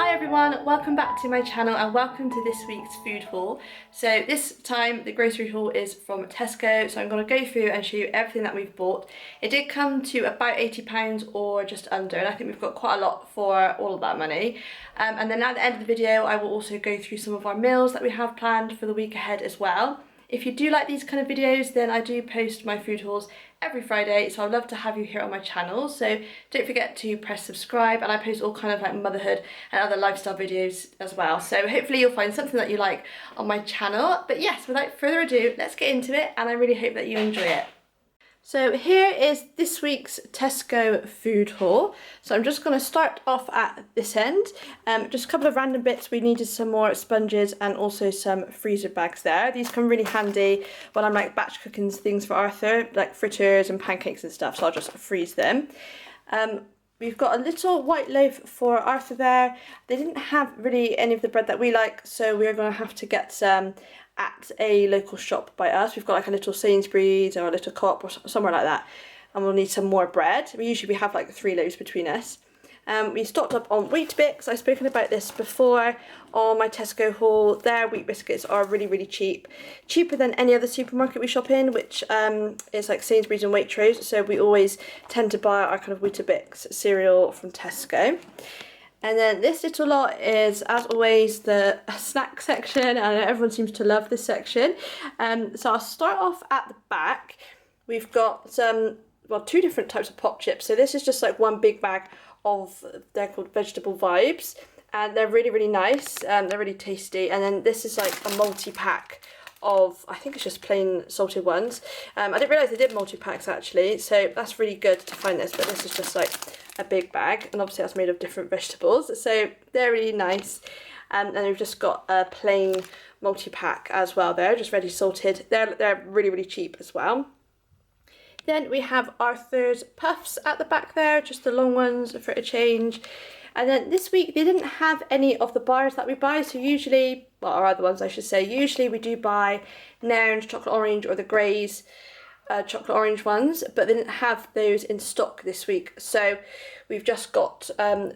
Hi everyone, welcome back to my channel and welcome to this week's food haul. So this time the grocery haul is from Tesco, so I'm going to go through and show you everything that we've bought. It did come to about £80 or just under, and I think we've got quite a lot for all of that money. And then at the end of the video I will also go through some of our meals that we have planned for the week ahead as well. If you do like these kind of videos, then I do post my food hauls every Friday, so I'd love to have you here on my channel. So don't forget to press subscribe, and I post all kind of like motherhood and other lifestyle videos as well. So hopefully you'll find something that you like on my channel. But yes, without further ado, let's get into it, and I really hope that you enjoy it. So here is this week's Tesco food haul. So I'm just going to start off at this end. Just a couple of random bits. We needed some more sponges and also some freezer bags there. These come really handy when I'm like batch cooking things for Arthur, like fritters and pancakes and stuff, so I'll just freeze them. We've got a little white loaf for Arthur there. They didn't have really any of the bread that we like, so we're going to have to get some at a local shop by us. We've got like a little Sainsbury's or a little Co-op or somewhere like that, and we'll need some more bread. We have like 3 loaves between us. We stocked up on Weetabix. I've spoken about this before on my Tesco haul. Their wheat biscuits are really cheap, cheaper than any other supermarket we shop in, which is like Sainsbury's and Waitrose, so we always tend to buy our kind of Weetabix cereal from Tesco. And then this little lot is, as always, the snack section, and everyone seems to love this section. So I'll start off at the back. We've got some, well, 2 different types of pop chips. So this is just like one big bag of, they're called Vegetable Vibes, and they're really nice, they're really tasty. And then this is like a multi-pack of, I think it's just plain salted ones. I didn't realise they did multi-packs actually, so that's really good to find this, but this is just like a big bag, and obviously that's made of different vegetables, so they're really nice. And we've just got a plain multi-pack as well there, just ready salted. They're really cheap as well. Then we have Arthur's Puffs at the back there, just the long ones for a change. And then this week they didn't have any of the bars that we buy, so usually, well, our other ones I should say, usually we do buy Nairn's chocolate orange or the Grey's chocolate orange ones, but they didn't have those in stock this week. So we've just got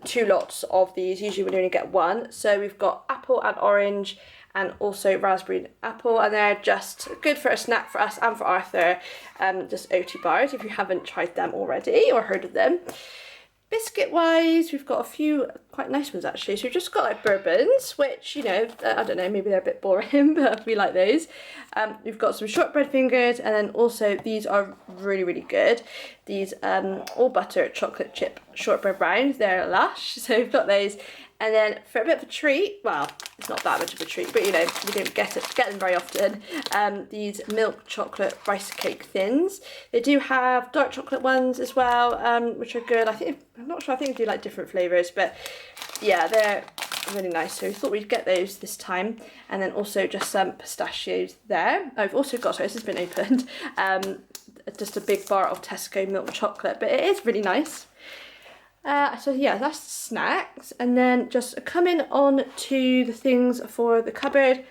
2 lots of these. Usually we only get 1. So we've got apple and orange, and also raspberry and apple, and they're just good for a snack for us and for Arthur. Just OT bars if you haven't tried them already or heard of them. Biscuit wise, we've got a few quite nice ones actually. So we've just got like bourbons, which, you know, I don't know, maybe they're a bit boring, but we like those. We've got some shortbread fingers, and then also these are really good. These all butter chocolate chip shortbread rounds, they're lush, so we've got those. And then for a bit of a treat, well, it's not that much of a treat, but you know, we don't get them very often, these milk chocolate rice cake thins. They do have dark chocolate ones as well, which are good. I'm not sure, I think they do like different flavours, but yeah, they're really nice. So we thought we'd get those this time. And then also just some pistachios there. I've also got, sorry, this has been opened, just a big bar of Tesco milk chocolate, but it is really nice. So yeah, that's snacks. And then just coming on to the things for the cupboard.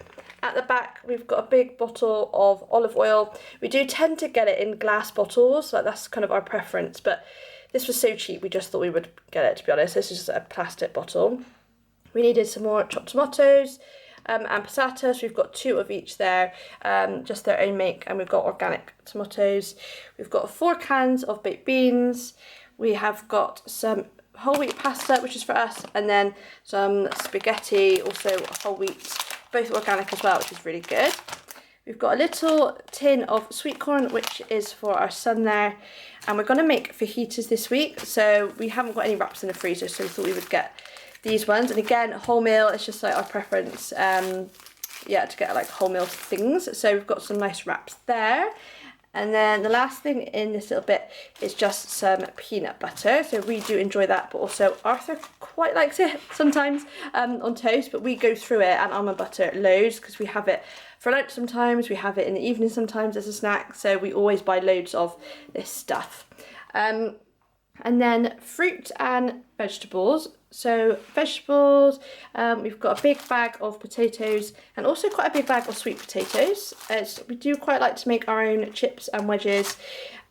At the back we've got a big bottle of olive oil. We do tend to get it in glass bottles, like that's kind of our preference, but this was so cheap we just thought we would get it, to be honest. This is just a plastic bottle. We needed some more chopped tomatoes and passata, so we've got 2 of each there, just their own make, and we've got organic tomatoes. We've got 4 cans of baked beans. We have got some whole wheat pasta, which is for us, and then some spaghetti, also whole wheat, both organic as well, which is really good. We've got a little tin of sweet corn, which is for our son there, and we're going to make fajitas this week, so we haven't got any wraps in the freezer, so we thought we would get these ones. And again, wholemeal, it's just like our preference, yeah, to get like wholemeal things. So we've got some nice wraps there. And then the last thing in this little bit is just some peanut butter. So we do enjoy that, but also Arthur quite likes it sometimes on toast, but we go through it and almond butter loads because we have it for lunch sometimes, we have it in the evening sometimes as a snack, so we always buy loads of this stuff. And then fruit and vegetables. So vegetables, we've got a big bag of potatoes and also quite a big bag of sweet potatoes. We do quite like to make our own chips and wedges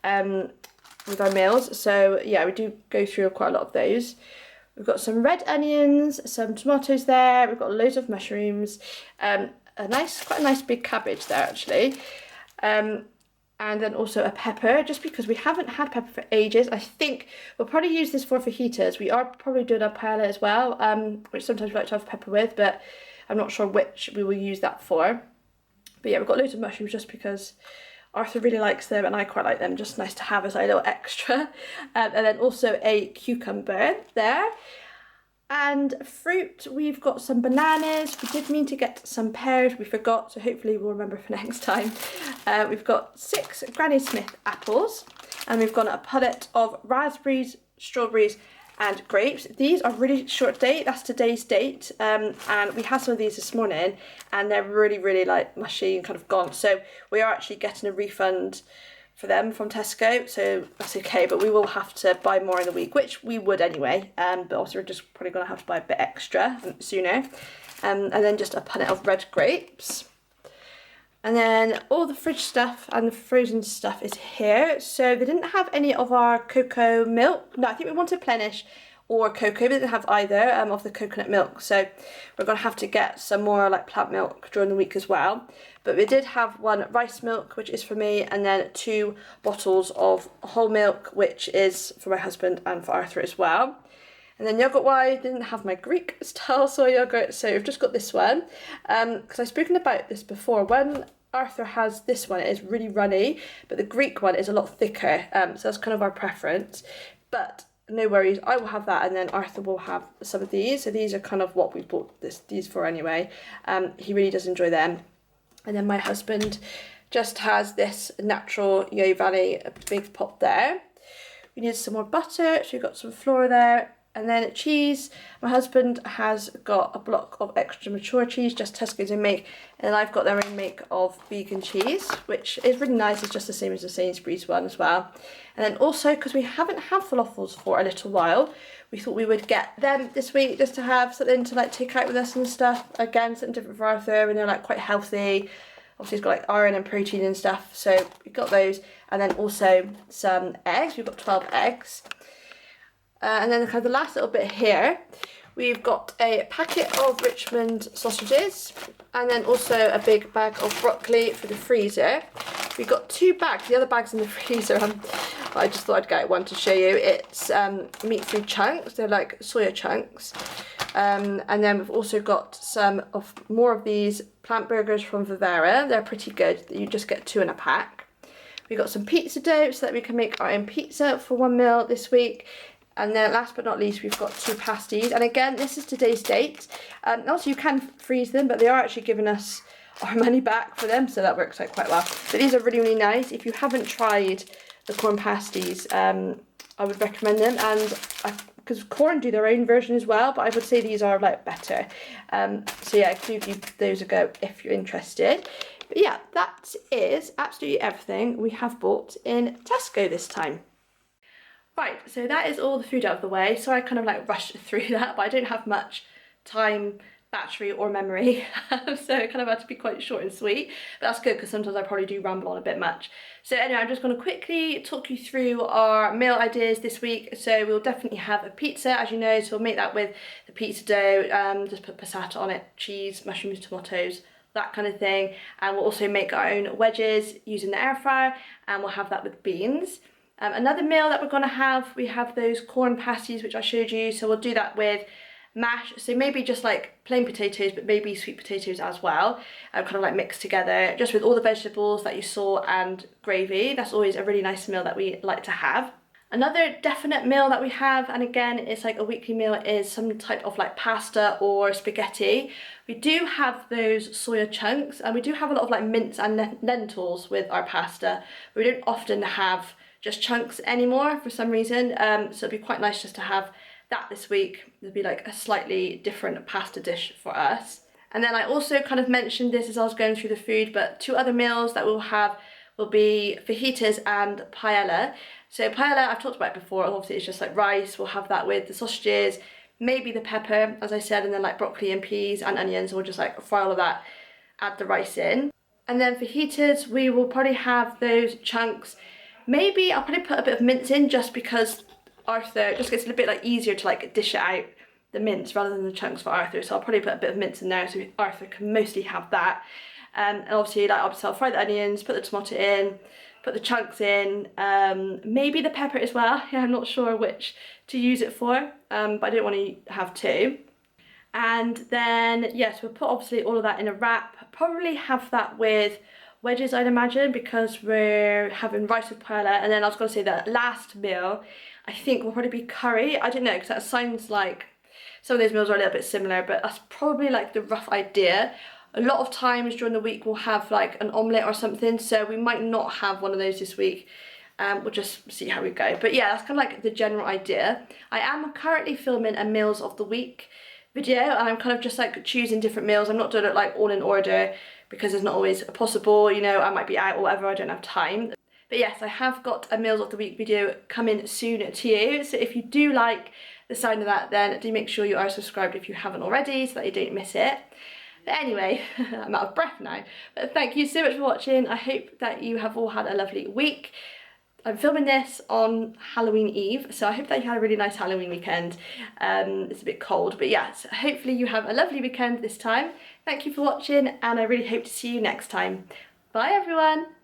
with our meals. So yeah, we do go through quite a lot of those. We've got some red onions, some tomatoes there, we've got loads of mushrooms, quite a nice big cabbage there actually. And then also a pepper, just because we haven't had pepper for ages. I think we'll probably use this for fajitas. We are probably doing a paella as well, which sometimes we like to have pepper with, but I'm not sure which we will use that for. But yeah, we've got loads of mushrooms just because Arthur really likes them and I quite like them, just nice to have as a little extra. And then also a cucumber there. And fruit, we've got some bananas. We did mean to get some pears, we forgot, so hopefully we'll remember for next time. We've got 6 Granny Smith apples, and we've got a palette of raspberries, strawberries and grapes. These are really short date, that's today's date, and we had some of these this morning and they're really like mushy and kind of gone, so we are actually getting a refund for them from Tesco, so that's okay, but we will have to buy more in the week, which we would anyway, but also we're just probably going to have to buy a bit extra sooner. And then just a punnet of red grapes. And then all the fridge stuff and the frozen stuff is here. So they didn't have any of our cocoa milk. No, I think we wanted Plenish or cocoa. We didn't have either of the coconut milk. So we're going to have to get some more like plant milk during the week as well. But we did have 1 rice milk, which is for me, and then 2 bottles of whole milk, which is for my husband and for Arthur as well. And then yogurt-wise, didn't have my Greek style soy yogurt, so we've just got this one. Because I've spoken about this before. When Arthur has this one, it is really runny, but the Greek one is a lot thicker, so that's kind of our preference. But no worries, I will have that, and then Arthur will have some of these. So these are kind of what we bought these for anyway. He really does enjoy them. And then my husband just has this natural Yo Valley, a big pot there. We need some more butter, so we've got some flour there. And then cheese, my husband has got a block of extra mature cheese, just Tesco's own make. And then I've got their own make of vegan cheese, which is really nice. It's just the same as the Sainsbury's one as well. And then also, because we haven't had falafels for a little while, we thought we would get them this week just to have something to like take out with us and stuff. Again, something different for Arthur, and they're like quite healthy. Obviously, it's got like iron and protein and stuff, so we got those. And then also some eggs. We've got 12 eggs. And then kind of the last little bit here, we've got a packet of Richmond sausages, and then also a big bag of broccoli for the freezer. We've got 2 bags, the other bag's in the freezer, I just thought I'd get one to show you. It's meat-free chunks, they're like soya chunks. And then we've also got some more of these plant burgers from Vivera. They're pretty good, you just get 2 in a pack. We've got some pizza dough so that we can make our own pizza for 1 meal this week. And then last but not least, we've got 2 pasties. And again, this is today's date. Also, you can freeze them, but they are actually giving us our money back for them, so that works out quite well. But these are really nice. If you haven't tried the corn pasties, I would recommend them. And because Corn do their own version as well, but I would say these are like better. So yeah, do give those a go if you're interested. But yeah, that is absolutely everything we have bought in Tesco this time. Right, so that is all the food out of the way. So I kind of like rushed through that, but I don't have much time, battery or memory, so it kind of had to be quite short and sweet, but that's good because sometimes I probably do ramble on a bit much. So anyway, I'm just going to quickly talk you through our meal ideas this week. So we'll definitely have a pizza, as you know, so we'll make that with the pizza dough, just put passata on it, cheese, mushrooms, tomatoes, that kind of thing. And we'll also make our own wedges using the air fryer, and we'll have that with beans. Another meal that we're going to have, we have those corn pasties which I showed you, so we'll do that with mash, so maybe just like plain potatoes, but maybe sweet potatoes as well, kind of like mixed together, just with all the vegetables that you saw and gravy. That's always a really nice meal that we like to have. Another definite meal that we have, and again it's like a weekly meal, is some type of like pasta or spaghetti. We do have those soya chunks, and we do have a lot of like mince and lentils with our pasta. We don't often have just chunks anymore for some reason, so it'd be quite nice just to have that this week. There'd be like a slightly different pasta dish for us. And then I also kind of mentioned this as I was going through the food, but 2 other meals that we'll have will be fajitas and paella. So paella, I've talked about it before, obviously it's just like rice. We'll have that with the sausages, maybe the pepper, as I said, and then like broccoli and peas and onions. We'll just like fry all of that, add the rice in. And then fajitas, we will probably have those chunks. Maybe I'll probably put a bit of mince in just because Arthur, it just gets a bit like easier to like dish it out, the mince rather than the chunks for Arthur. So I'll probably put a bit of mince in there so Arthur can mostly have that. And obviously, like obviously I'll fry the onions, put the tomato in, put the chunks in, maybe the pepper as well. Yeah, I'm not sure which to use it for, but I don't want to have two. And then, yes, we'll put obviously all of that in a wrap. Probably have that with wedges, I'd imagine, because we're having rice with paella. And then I was going to say that last meal, I think will probably be curry. I don't know, because that sounds like some of those meals are a little bit similar, but that's probably like the rough idea. A lot of times during the week we'll have like an omelette or something, so we might not have one of those this week. We'll just see how we go. But yeah, that's kind of like the general idea. I am currently filming a meals of the week video, and I'm kind of just like choosing different meals. I'm not doing it like all in order because it's not always possible, you know, I might be out or whatever, I don't have time. But yes, I have got a meals of the week video coming soon to you, so if you do like the sound of that, then do make sure you are subscribed if you haven't already so that you don't miss it. But anyway, I'm out of breath now. But thank you so much for watching. I hope that you have all had a lovely week. I'm filming this on Halloween Eve, so I hope that you had a really nice Halloween weekend. It's a bit cold, but yes, hopefully you have a lovely weekend this time. Thank you for watching, and I really hope to see you next time. Bye everyone!